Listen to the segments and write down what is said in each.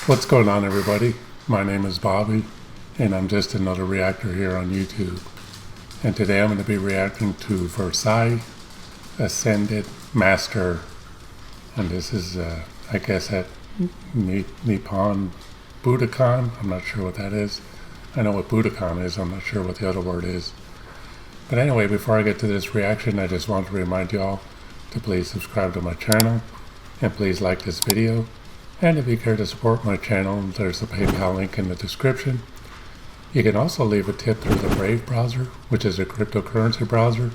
What's going on, everybody? My name is Bobby, and I'm just another reactor here on YouTube. And today I'm going to be reacting to Versailles, Ascendead Master. And this is, I guess, at Nippon Budokan. I'm not sure what that is. I know what Budokan is. I'm not sure what the other word is. But anyway, before I get to this reaction, I just want to remind y'all to please subscribe to my channel. And please like this video. And if you care to support my channel, there's a PayPal link in the description. You can also leave a tip through the Brave browser, which is a cryptocurrency browser.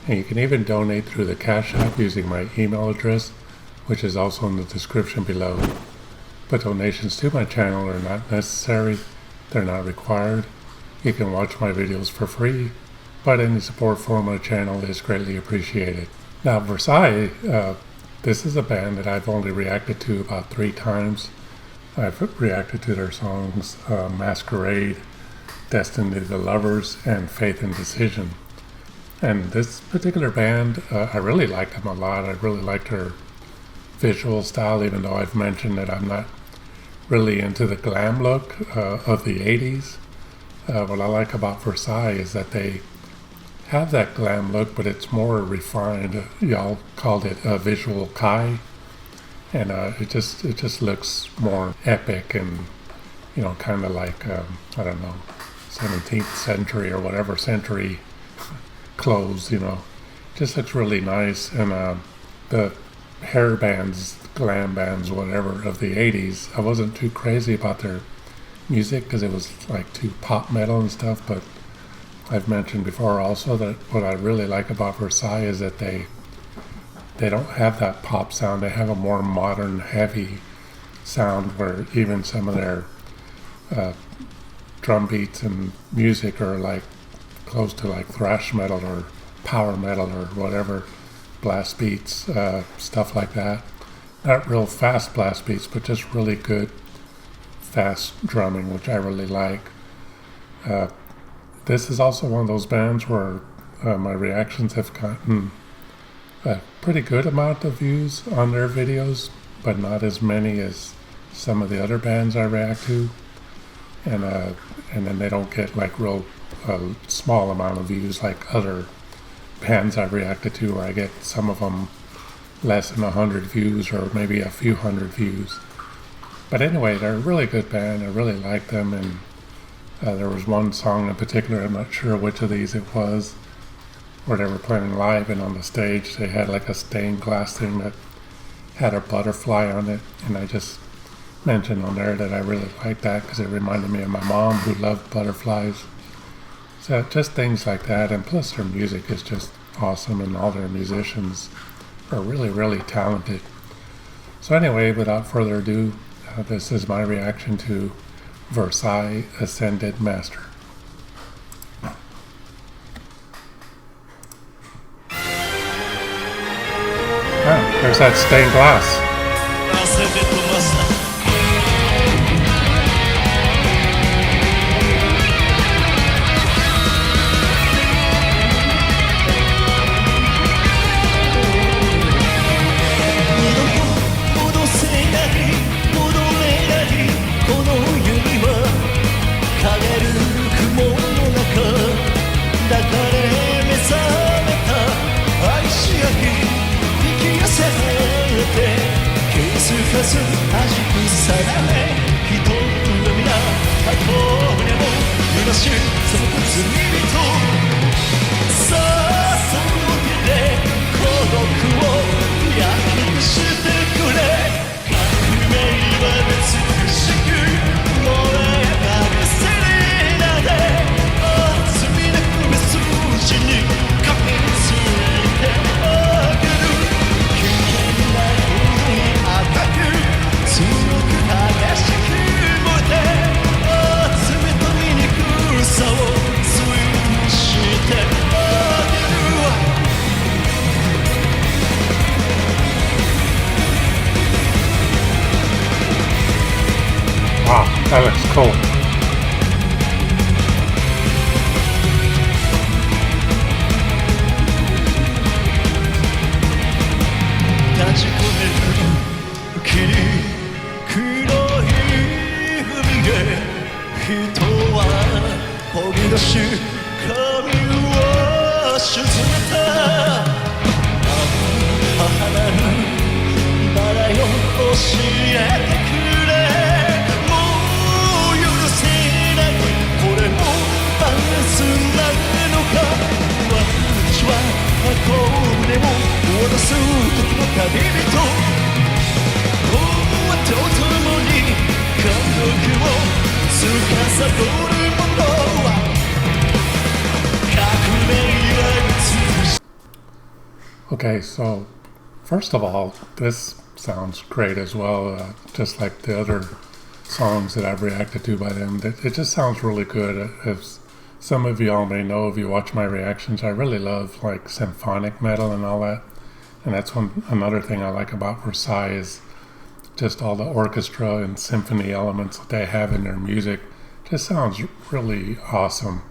And you can even donate through the Cash App using my email address, which is also in the description below. But donations to my channel are not necessary. They're not required. You can watch my videos for free, but any support for my channel is greatly appreciated. Now, Versailles, this is a band that I've only reacted to about 3 times. I've reacted to their songs Masquerade, Destiny to Lovers, and Faith and Decision. And this particular band, I really liked them a lot. I really liked their visual style, even though I've mentioned that I'm not really into the glam look of the 80s. What I like about Versailles is that they have that glam look, but it's more refined. Y'all called it a visual kai, and it just looks more epic and, you know, kind of like I don't know, 17th century or whatever century clothes. You know, just looks really nice. And the hair bands, glam bands, whatever of the 80s, I wasn't too crazy about their music because it was like too pop metal and stuff, but I've mentioned before also that what I really like about Versailles is that they don't have that pop sound. They have a more modern, heavy sound where even some of their drum beats and music are like close to like thrash metal or power metal or whatever, blast beats, stuff like that. Not real fast blast beats, but just really good fast drumming, which I really like. This is also one of those bands where my reactions have gotten a pretty good amount of views on their videos, but not as many as some of the other bands I react to. And then they don't get like real small amount of views like other bands I've reacted to, where I get some of them less than 100 views or maybe a few hundred views. But anyway, they're a really good band. I really like them, and there was one song in particular, I'm not sure which of these it was, where they were playing live, and on the stage they had like a stained glass thing that had a butterfly on it, and I just mentioned on there that I really liked that because it reminded me of my mom, who loved butterflies. So just things like that, and plus their music is just awesome, and all their musicians are really, really talented. So anyway, without further ado, this is my reaction to Versailles, Ascendead Master. Ah, there's that stained glass. Ascendead Master. 弾く定め人の皆最高にも虚しいその罪人さあその手で孤独を焼きしてくれ革命は美しく燃え上がるセレナで罪なく目筋にかみついてあげる危険な海にアタック強く激しく燃えて集めた醜さを潰してあげる Wow, that looks cool. し髪を沈めた母なるバラよ教えてくれもう許せないこれもバランスなのか私は箱でも渡す時の旅人法と共に家族を司るものは革命は美しい Okay, so first of all, this sounds great as well, just like the other songs that I've reacted to by them. It just sounds really good. As some of y'all may know, if you watch my reactions, I really love like symphonic metal and all that. And that's another thing I like about Versailles is just all the orchestra and symphony elements that they have in their music. Just sounds really awesome.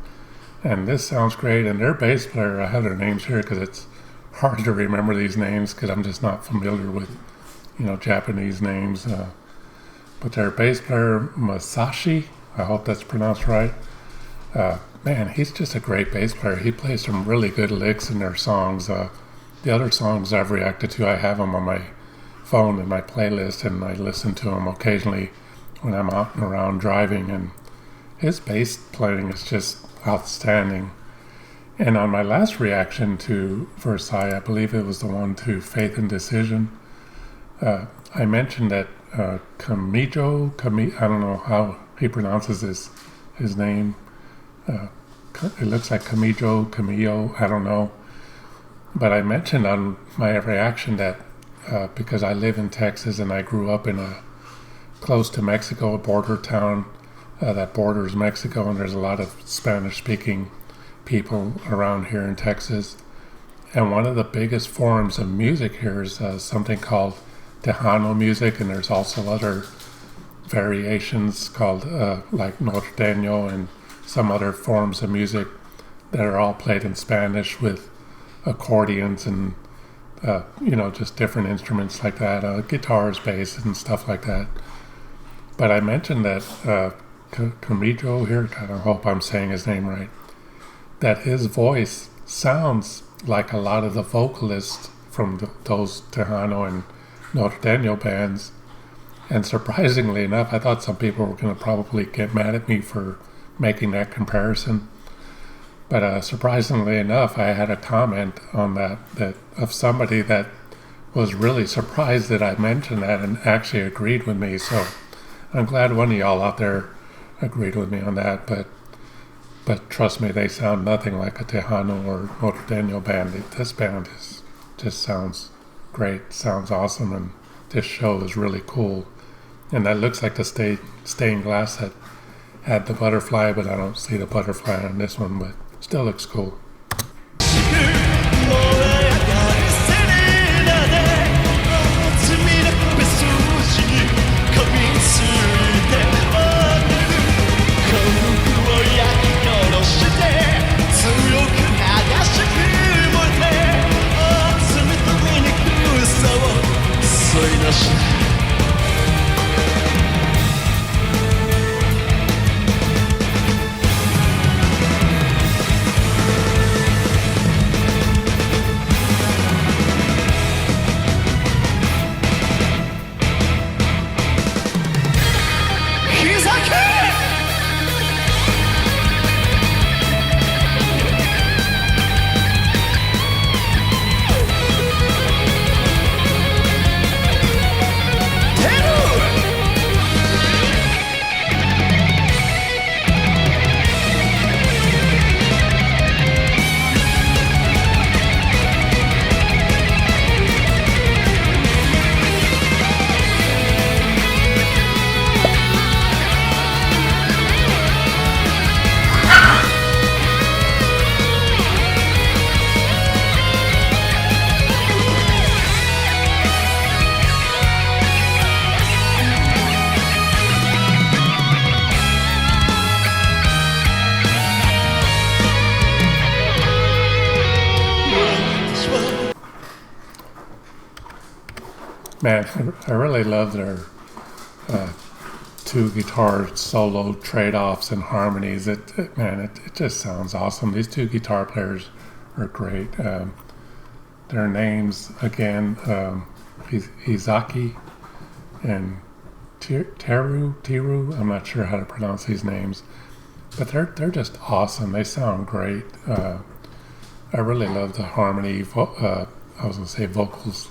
And this sounds great. And their bass player, I have their names here because it's hard to remember these names because I'm just not familiar with, Japanese names. But their bass player, Masashi, I hope that's pronounced right. Man, he's just a great bass player. He plays some really good licks in their songs. The other songs I've reacted to, I have them on my phone in my playlist, and I listen to them occasionally when I'm out and around driving. And his bass playing is just outstanding. And on my last reaction to Versailles, I believe it was the one to Faith and Decision, I mentioned that Kamijo, I don't know how he pronounces his name. It looks like Camillo, I don't know. But I mentioned on my reaction that because I live in Texas and I grew up in close to Mexico, a border town that borders Mexico, and there's a lot of Spanish-speaking people around here in Texas. And one of the biggest forms of music here is something called Tejano music, and there's also other variations called like norteño and some other forms of music that are all played in Spanish with accordions and just different instruments like that, guitars, bass, and stuff like that. But I mentioned that Camillo here, I hope I'm saying his name right, that his voice sounds like a lot of the vocalists from those Tejano and norteño bands. And surprisingly enough, I thought some people were going to probably get mad at me for making that comparison. But surprisingly enough, I had a comment on that of somebody that was really surprised that I mentioned that and actually agreed with me. So I'm glad one of y'all out there agreed with me on that. But trust me, they sound nothing like a Tejano or norteño band. This band just sounds great, sounds awesome, and this show is really cool. And that looks like the stained glass that had the butterfly, but I don't see the butterfly on this one, but still looks cool. Man, I really love their two guitar solo trade-offs and harmonies, it just sounds awesome. These two guitar players are great. Their names again, Izaki and Tiru. I'm not sure how to pronounce these names, but they're just awesome. They sound great. I really love the harmony. I was gonna say vocals,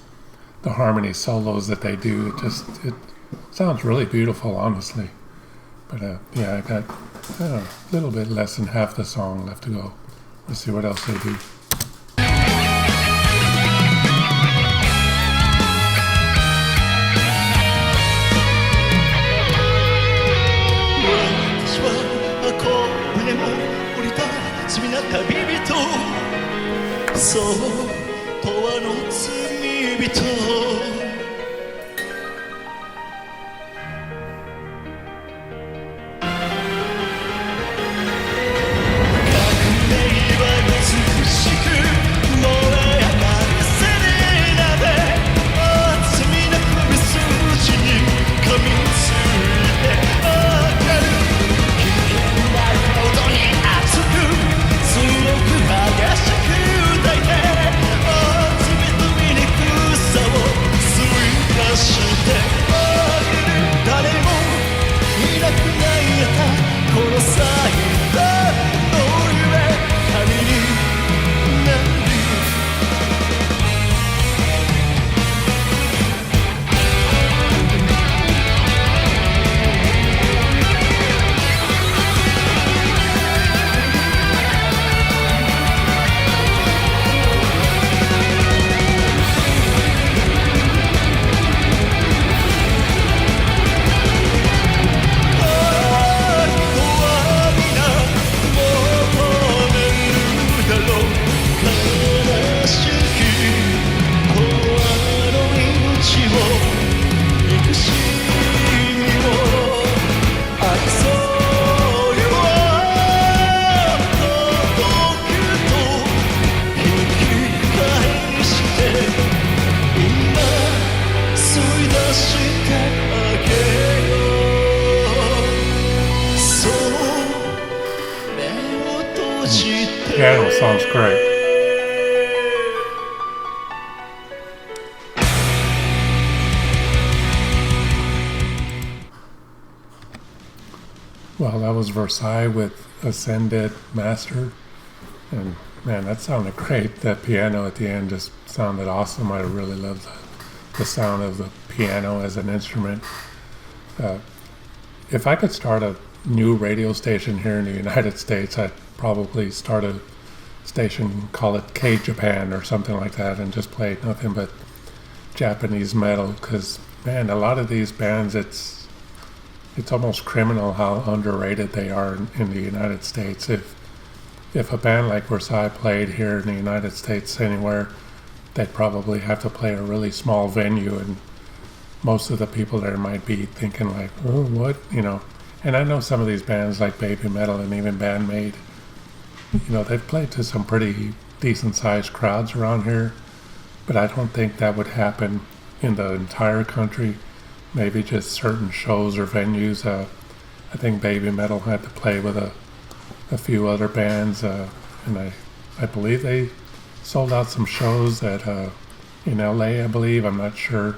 the harmony solos that they do. It sounds really beautiful, honestly. But yeah, I got a little bit less than half the song left to go. Let's see what else they do. そう永遠の罪人Piano sounds great. Well, that was Versailles with Ascendead Master. And man, that sounded great. That piano at the end just sounded awesome. I really love the sound of the piano as an instrument. If I could start a new radio station here in the United States, I'd probably start a station, call it K-Japan or something like that, and just play nothing but Japanese metal. Because man, a lot of these bands, it's almost criminal how underrated they are in the United States. If a band like Versailles played here in the United States anywhere, they'd probably have to play a really small venue, and most of the people there might be thinking like, oh, what, you know. And I know some of these bands like Baby Metal and even Bandmate, you know, they've played to some pretty decent sized crowds around here, but I don't think that would happen in the entire country. Maybe just certain shows or venues. I think Baby Metal had to play with a few other bands, and I believe they sold out some shows in LA, I believe. I'm not sure.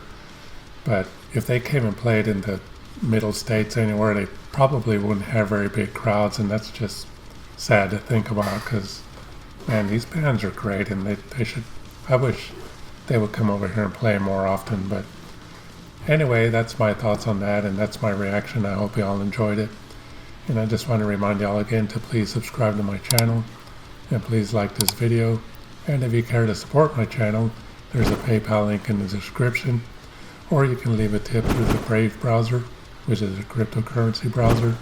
But if they came and played in the middle states anywhere, they probably wouldn't have very big crowds, and that's just sad to think about, because man, these bands are great, and they should, I wish they would come over here and play more often. But anyway, that's my thoughts on that, and that's my reaction. I hope you all enjoyed it, and I just want to remind y'all again to please subscribe to my channel, and please like this video, and if you care to support my channel, there's a PayPal link in the description, or you can leave a tip through the Brave browser, which is a cryptocurrency browser,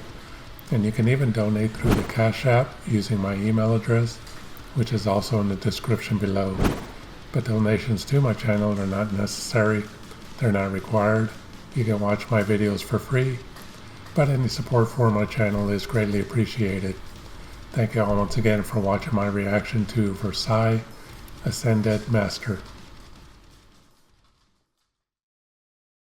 and you can even donate through the Cash App using my email address, which is also in the description below. But donations to my channel are not necessary. They're not required. You can watch my videos for free, but any support for my channel is greatly appreciated. Thank you all once again for watching my reaction to Versailles, Ascendead Master.